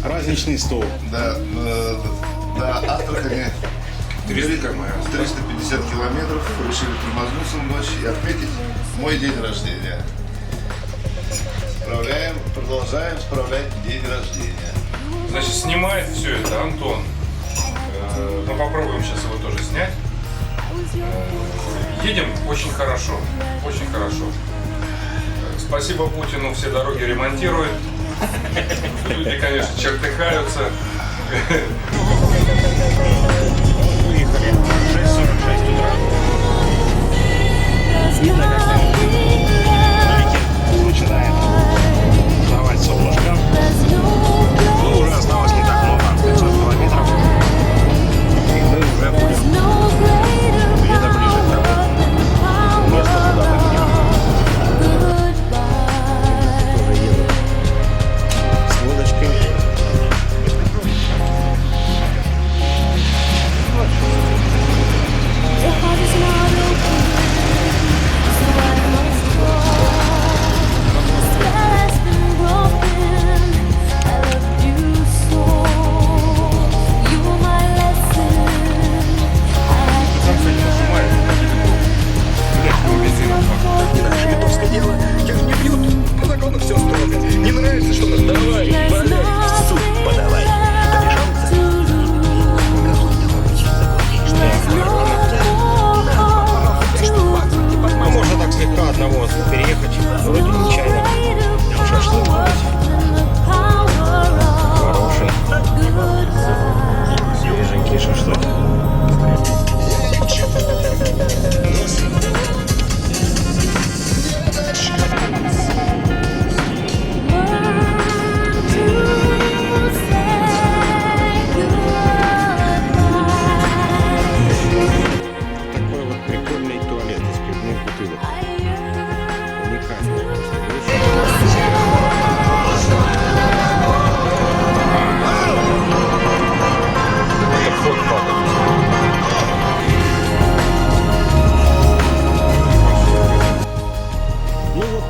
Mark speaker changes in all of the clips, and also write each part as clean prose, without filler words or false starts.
Speaker 1: Праздничный стол.
Speaker 2: Да, до Астрахани 350 километров. Решили тормознуться в ночь и отметить мой день рождения. Продолжаем справлять день рождения.
Speaker 3: Значит, снимает все это Антон. Но попробуем сейчас его тоже снять. Едем очень хорошо. Очень хорошо. Спасибо Путину, все дороги ремонтируют. Люди, конечно, чертыхаются.
Speaker 1: Выехали в 6:46 утра. Видно, как вдалеке начинает вставать солнышко. Ну, уже осталось не так много, 500 километров. И мы уже будем где-то ближе к тому месту, куда мы едем. Тоже едут с лодочкой.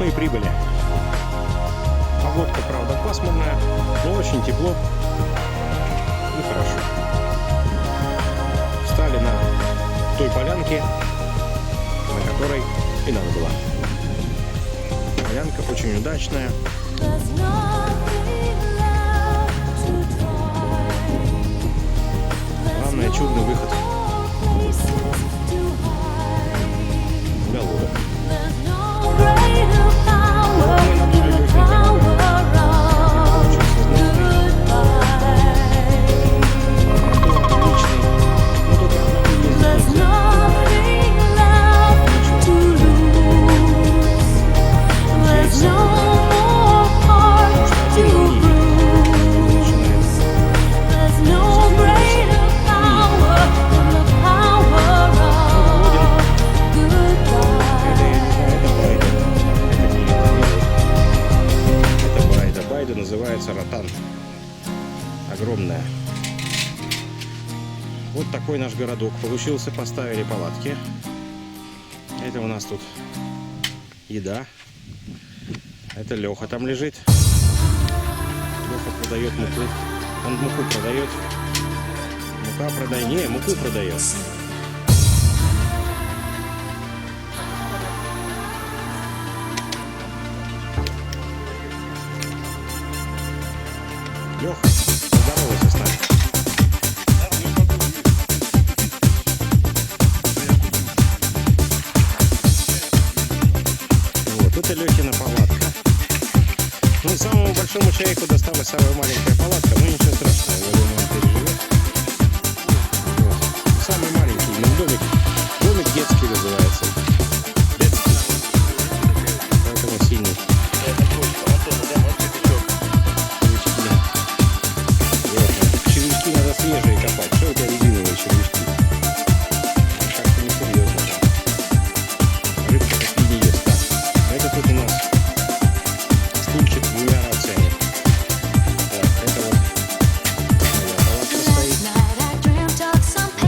Speaker 1: Мы прибыли. Погодка, правда, пасмурная, но очень тепло и хорошо. Встали на той полянке, на которой и надо было. Полянка очень удачная. Главное, чудный выход для лодок. Называется Ротан. Огромная. Вот такой наш городок получился. Поставили палатки. Это у нас тут еда. Это Леха там лежит. Леха продает муку. Он муку продает. Мука продай. Не, муку продает. Леха, поздоровайся с нами. Вот, это Лехина палатка. Ну, самому большому человеку досталась самая маленькая палатка, но ничего страшного, я думаю, он переживет. Вот. Самый маленький, домик. Домик детский называется. Детский. Поэтому синий. Надо свежие копать. Что у тебя резиновые червячки? Как-то несерьезно. Рыбка такие не ест. Так, это тут у нас стульчик с двумя рациями. Так, это вот моя палатка стоит. Домик платный.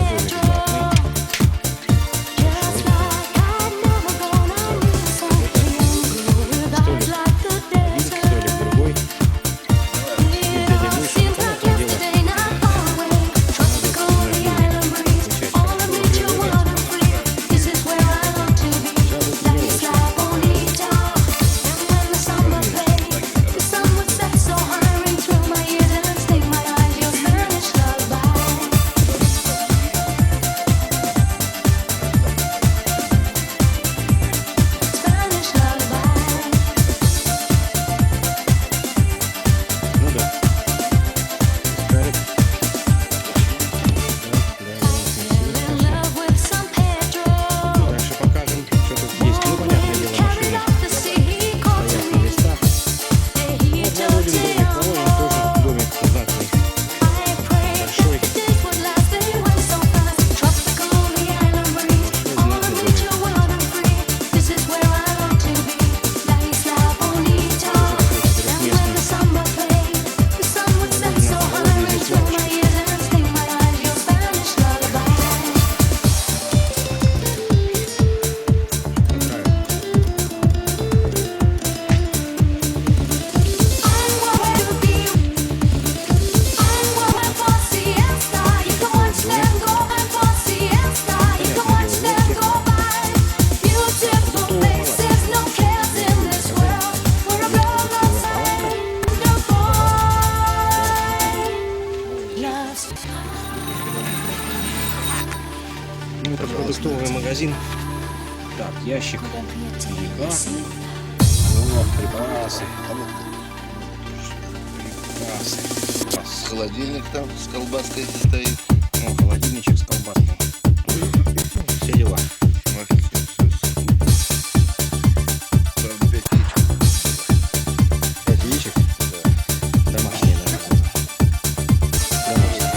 Speaker 1: Ну, это продуктовый магазин. Так, ящик. Еда. Вот, припасы. Припасы.
Speaker 2: Холодильник там с колбаской стоит.
Speaker 1: Ну, холодильничек с колбаской. Все дела.
Speaker 2: Правда, 5 яичек.
Speaker 1: 5 яичек? Да. Домашние, наверное. Домашние.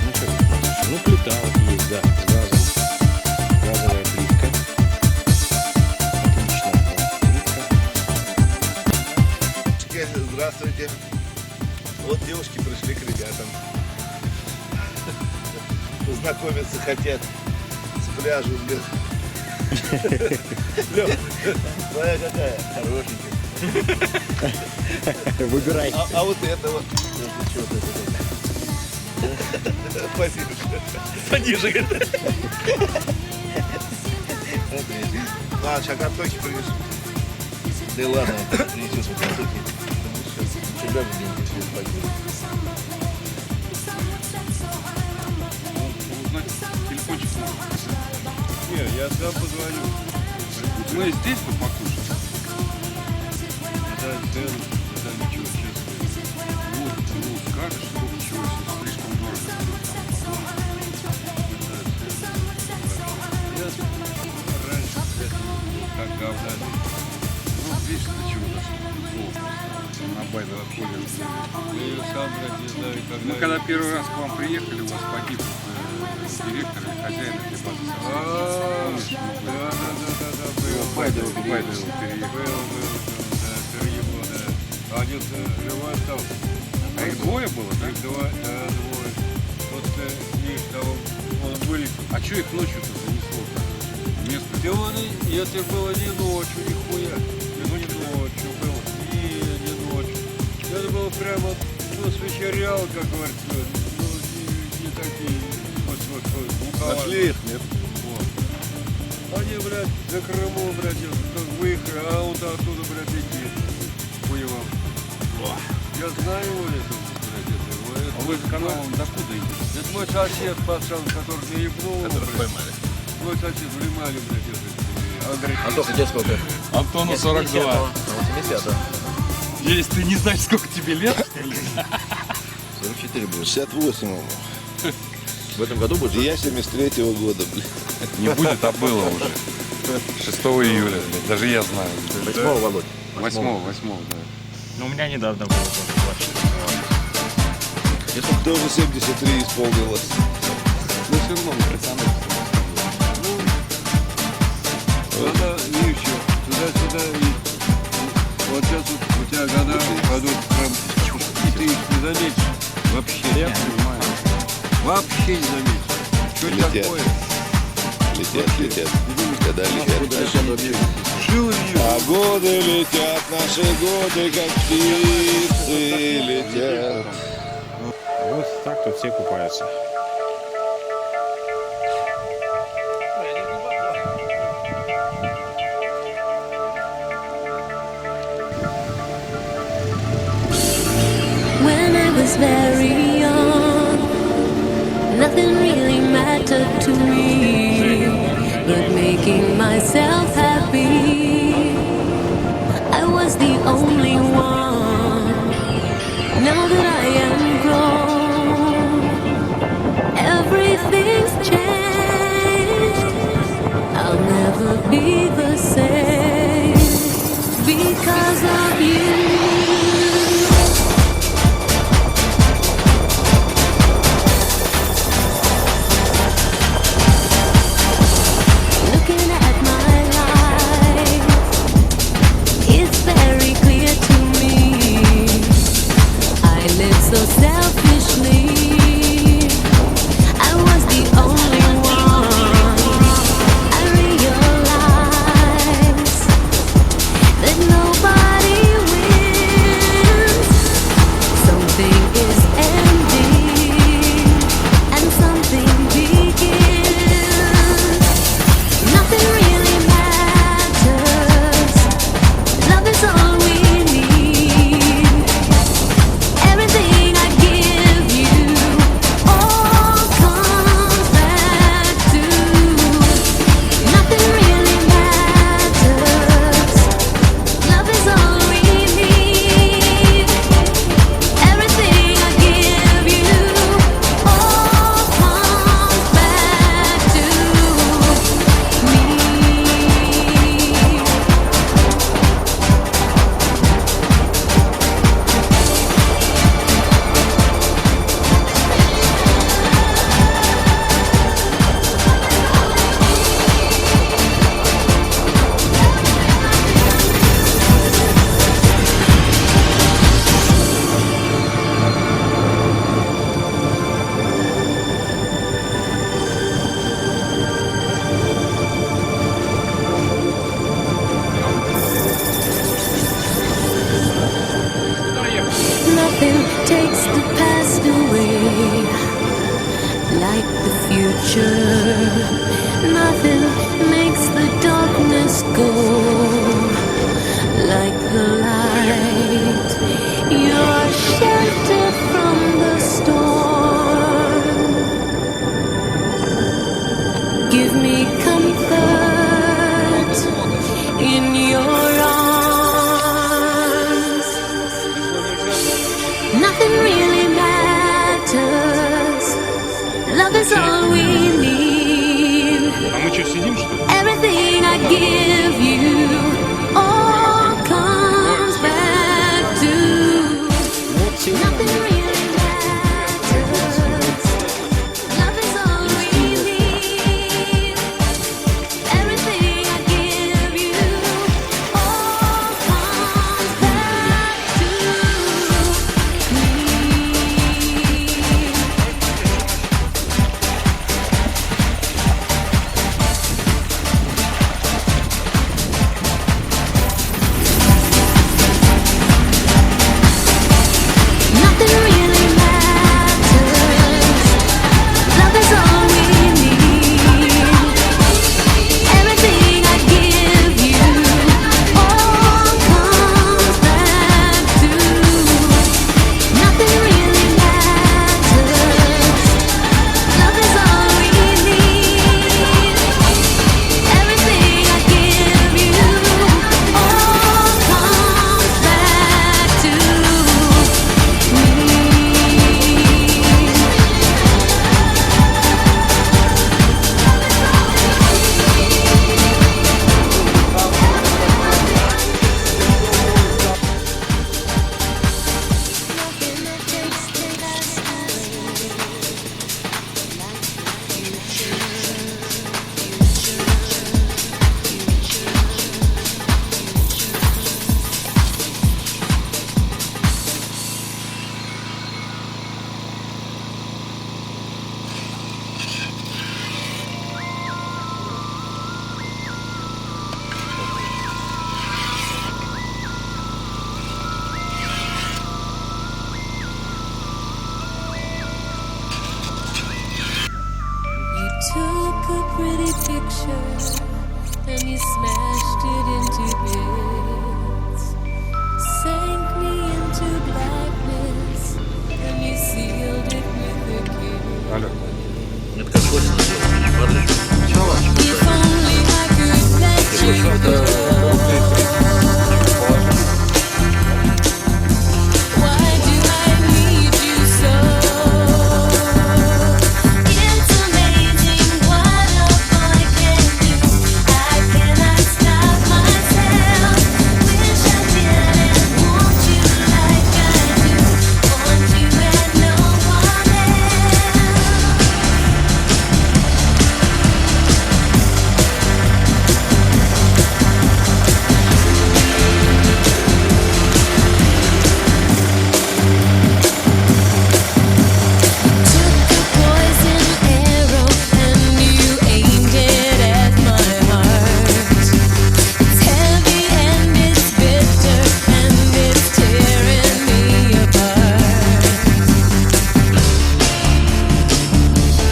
Speaker 1: Ну, что тут смотришь? Ну, плита вот есть, да, с газом. Газовая плитка. Отлично. Плитка.
Speaker 2: Здравствуйте. Вот девушки пришли к ребятам. Познакомиться хотят с пляжем. Лёх, твоя какая? Хорошенькая.
Speaker 1: Выбирай.
Speaker 2: А вот это вот. Спасибо. Пониже. А, сейчас картохи принесу. Да ладно, принесешь картохи. Всегда будем здесь пойти.
Speaker 3: Узнать телефончик. Не, я сам позвоню. Мы здесь вот покушаем. Да, цену, да, ничего, честно. Вот, ну, скажешь, сколько чего, если слишком дорого. Я раньше, как говна. Ну, видишь, до чего дошло. На бай отходим.
Speaker 4: Я сам, блядь, не знаю, когда...
Speaker 3: Мы когда первый раз к вам приехали, у вас погиб директор или хозяин этой базы.
Speaker 4: Да, был.
Speaker 3: Байдево переехал.
Speaker 4: Был, да. Один живой остался.
Speaker 3: А их двое было, да?
Speaker 4: Их двое. Вот их того, он вылетел.
Speaker 3: А что их ночью-то занесло? Место.
Speaker 4: Да он, это было не ночью, нихуя. Ну, не ночью было. Не ночью. Это было прямо, ну, свечерял, как говорится. Ну, не такие, вот,
Speaker 2: Нашли их, нет?
Speaker 4: Вот. Они, блядь, за Крыму, блядь, как выехали, а он оттуда, блядь, идти воевал. Я знаю его, это, блядь, это.
Speaker 3: А вы за каналом докуда идете?
Speaker 4: Это мой сосед, пацан, который меня ебнул,
Speaker 2: Которых
Speaker 4: блядь.
Speaker 2: поймали.
Speaker 4: Мой сосед в Лимане, блядь, это.
Speaker 2: Антоха, тебе сколько?
Speaker 5: Антону 42.
Speaker 2: 80, да?
Speaker 5: Если ты не знаешь, сколько тебе лет, что ли?
Speaker 2: 44 будет. 68 ему.
Speaker 5: В этом году будет?
Speaker 2: Я 73-го года, блин.
Speaker 3: Не будет, а было уже. 6 июля, блядь. Даже я знаю.
Speaker 5: 8-го, Володь.
Speaker 3: 8, да.
Speaker 5: Ну, у меня недавно было тоже 24.
Speaker 2: Тоже 73 исполнилось.
Speaker 3: Ну, все равно, пацаны.
Speaker 4: Надо, и еще, туда-сюда, и вот сейчас вот у тебя года пойдут прям, и ты их не заметишь. Вообще, я понимаю. Вообще не заметишь. Что
Speaker 2: Летят.
Speaker 4: такое?
Speaker 2: Летят. Когда летят.
Speaker 4: Жил и
Speaker 2: А годы летят, наши годы, как птицы летят.
Speaker 1: Вот так тут все купаются.
Speaker 6: When I was very young, nothing really mattered to me but making myself happy. I was the only one. Now that I am grown, everything's changed. I'll never be the same because of you. Looking at my life, it's very clear to me. I live so selfishly. I was the only one. I realized that nobody will. future. Nothing makes the darkness go like the light. Your shelter from the storm. Give me comfort in your arms. Nothing really matters. Love is all we need.
Speaker 5: А мы что, сидим, что ли?
Speaker 6: Everything I give you all comes back to. Nothing really matters. Love is all we need. Everything I give you all comes back to me. Nothing really matters. Love is all we need. Everything I give you all comes back to. Nothing really matters. Love is all we need. Everything I give you all comes back to me. You took a pretty picture and you smashed it into bits. Sank me into blackness and you sealed it with a kiss.
Speaker 3: Алло.
Speaker 5: Нет, как хочется.
Speaker 6: If only I could let you go. Why do I need you so? It's amazing what a boy can do. I cannot stop myself. Wish I didn't want you like I do. Want you and no one else. Took a poison arrow and you aimed it at my heart. It's heavy and it's bitter and it's tearing me apart.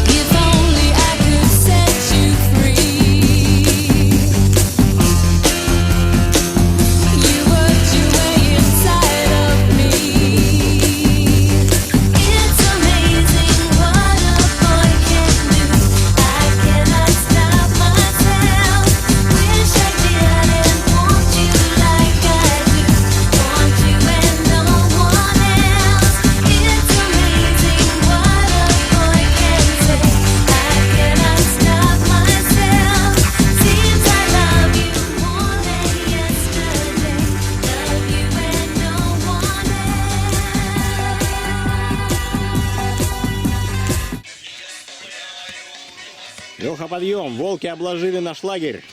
Speaker 6: If only I could set you free. You worked your way inside of me. It's amazing what a boy can do. I cannot stop myself. Wish I didn't want you like I do. Want you and no one else. It's amazing what a boy can say. I cannot stop myself. Seems I love you more than yesterday. Love you and no one else.
Speaker 1: Леха, подъем, волки обложили наш лагерь.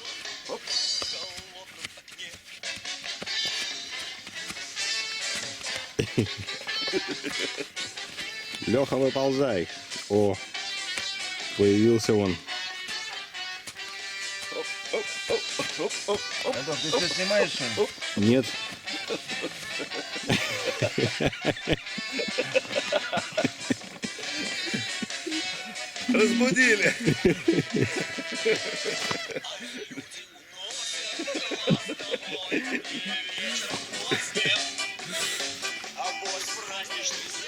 Speaker 1: Леха, выползай. О, появился он.
Speaker 5: Антон, ты что, снимаешь? что ли?
Speaker 1: Нет.
Speaker 2: Разбудили.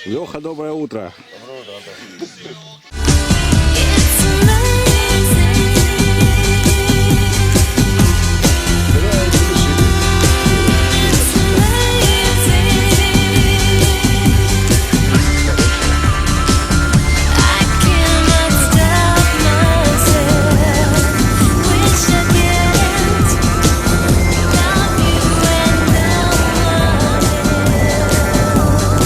Speaker 1: Леха, доброе утро.
Speaker 6: It's amazing. It's amazing. I cannot stop myself. Wish I didn't. Without you and no one else.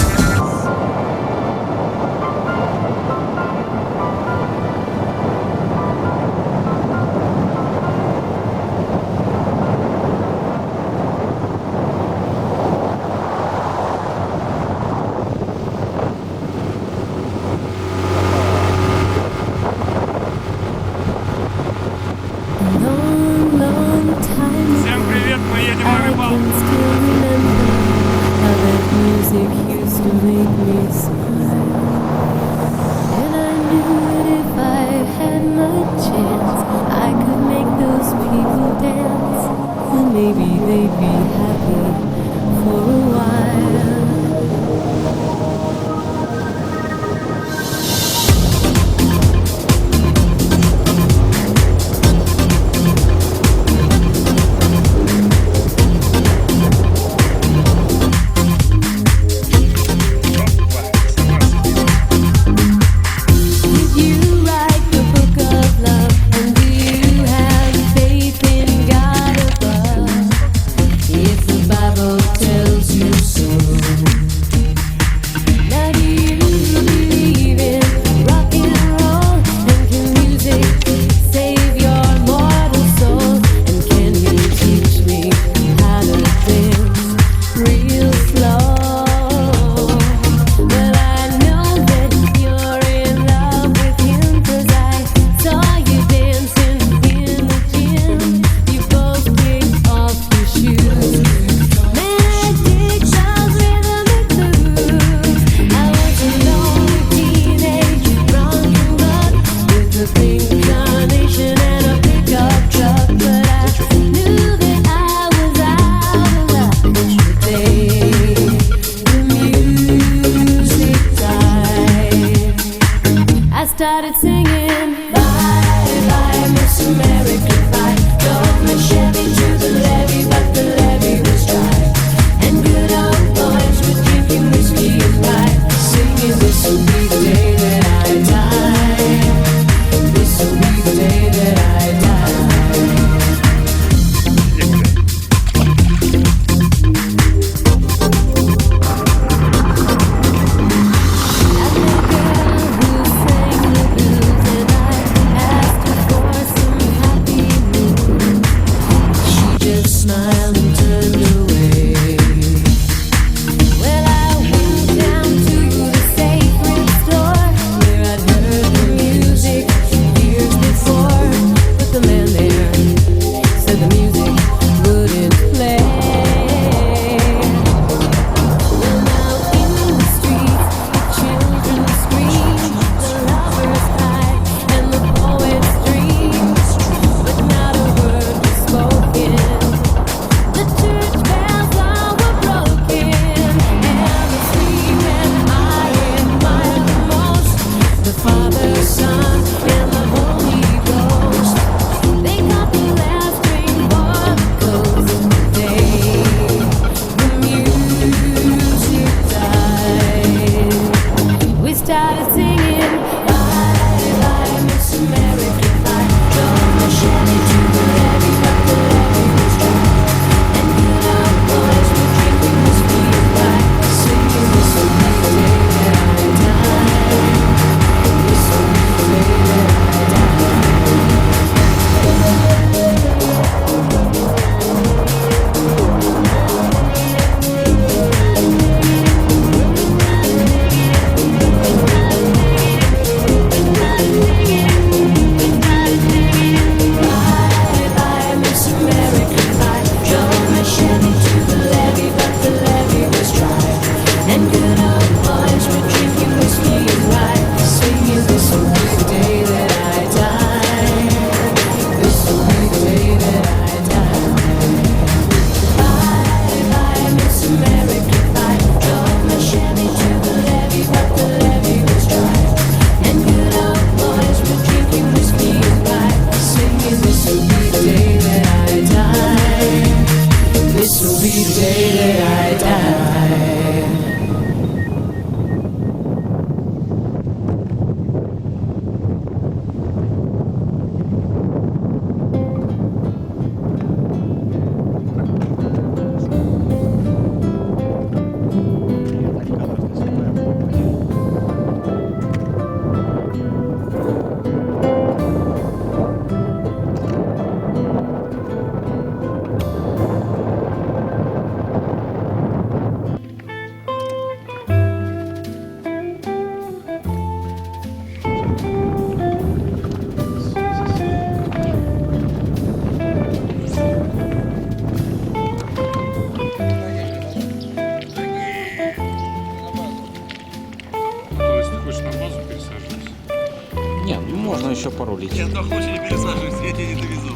Speaker 1: еще порулить.
Speaker 5: Антох, лучше не пересаживайся, я тебя не довезу.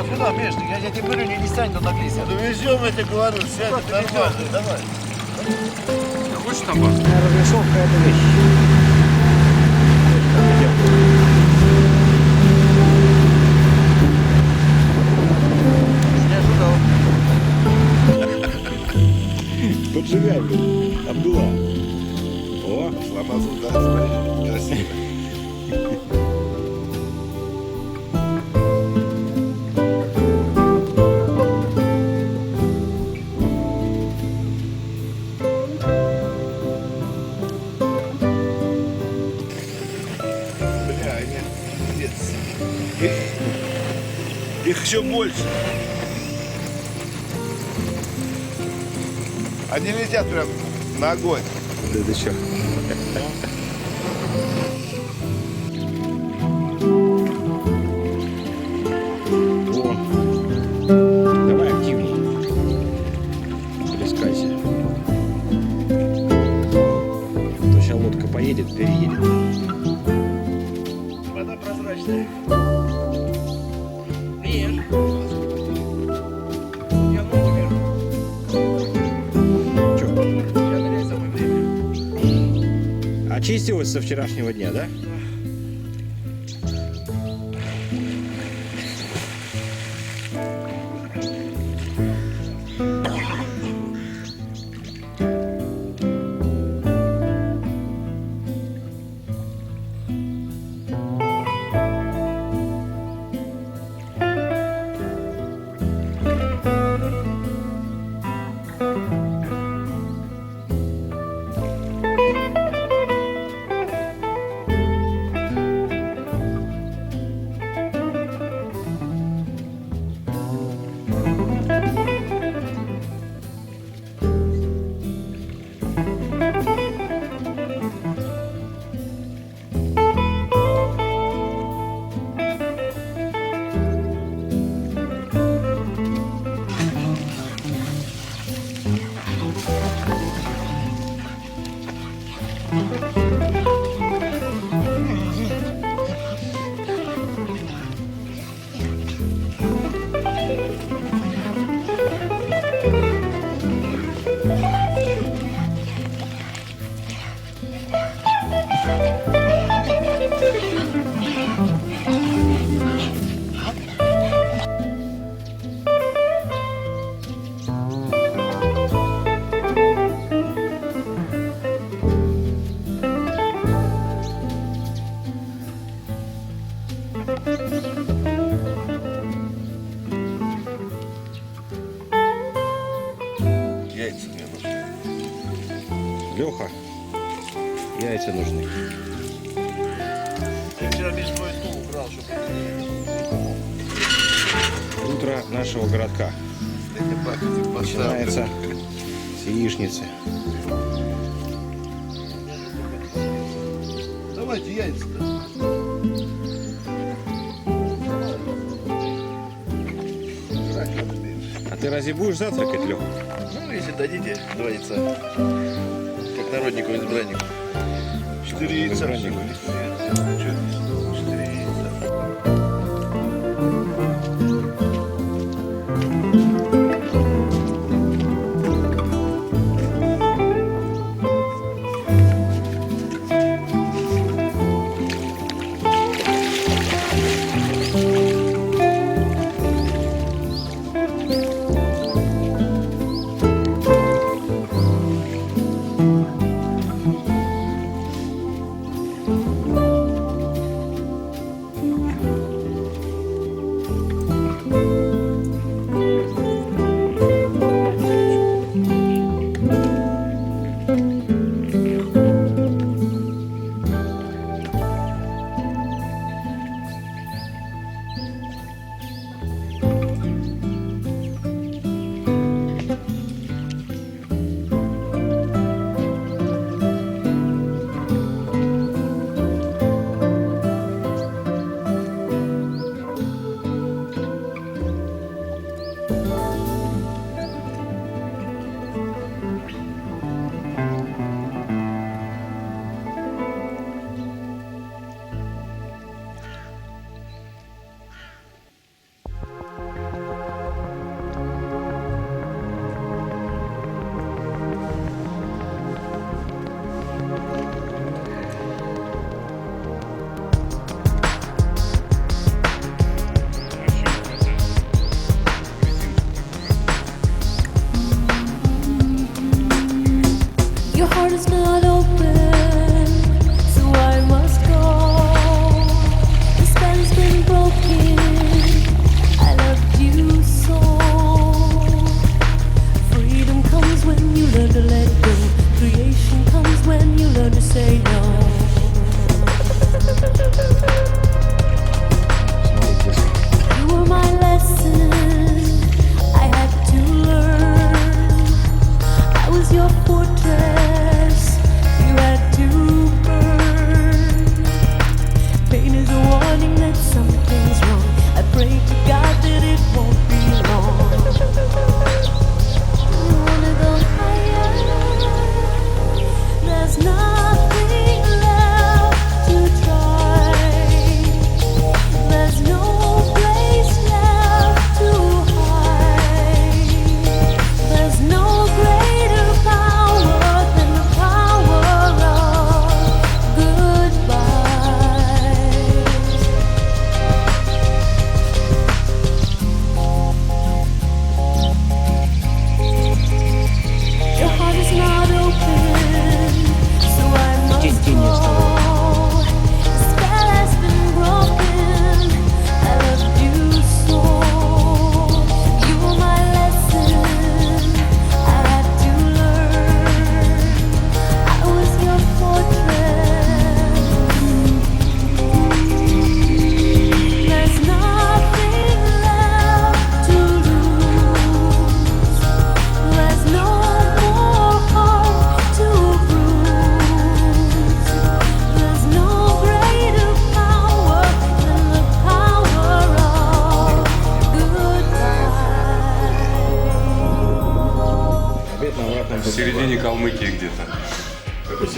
Speaker 3: Куда, Миш, я тебе говорю, не стань туда наклейся.
Speaker 2: Довезем, я тебе говорю, сядь, нормально, давай.
Speaker 5: Хочешь табак?
Speaker 1: Разрисовка это вещь. Поджигай, блин. Абдулла. О,
Speaker 2: Сломался, да, смотри, красиво. Бля, нет, пиздец. Их еще больше. Они летят прям на огонь.
Speaker 1: да ты чё? О, давай активней. Плескайся. То сейчас лодка поедет, переедет.
Speaker 3: Вода прозрачная.
Speaker 1: Чё? Очистилась со вчерашнего дня, да?
Speaker 2: Яйца мне нужны.
Speaker 1: Леха, яйца нужны.
Speaker 3: Я вчера Миш твой стул убрал, чтобы...
Speaker 1: Утро нашего городка начинается с яичницы.
Speaker 2: Давайте яйца-то. Жрать надо меньше.
Speaker 1: А ты разве будешь завтракать, Леха?
Speaker 3: Ну, если дадите 2 яйца. Как народнику избраннику.
Speaker 2: 4 яйца.
Speaker 1: Избраннику.
Speaker 2: Что? 4 яйца.
Speaker 6: Your heart is not open, so I must go. The spell's been broken. I loved you so. Freedom comes when you learn to let go. Creation comes when you learn to say no. You were my lesson. I had to learn. I was your fortress. You had to burn. Pain is a warning that something's wrong. I pray to God that it won't be long. You wanna go higher? There's nothing left to try. There's no place left to hide. There's no greater power than the power of goodbye. Your heart is not open, so I must go. The spell has been broken. I loved you so. You were my lesson. I had to learn. I was your fortress. There's nothing left to lose. There's no more heart to bruise. There's no greater power than the power of goodbye.
Speaker 1: Обед на обратном
Speaker 3: В середине Калмыкии где-то.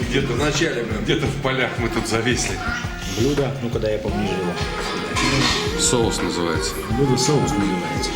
Speaker 3: Где-то в начале, где-то в полях мы тут зависли.
Speaker 1: блюдо. Ну-ка, дай я поближе его.
Speaker 3: Соус называется.
Speaker 1: Блюдо соус называется.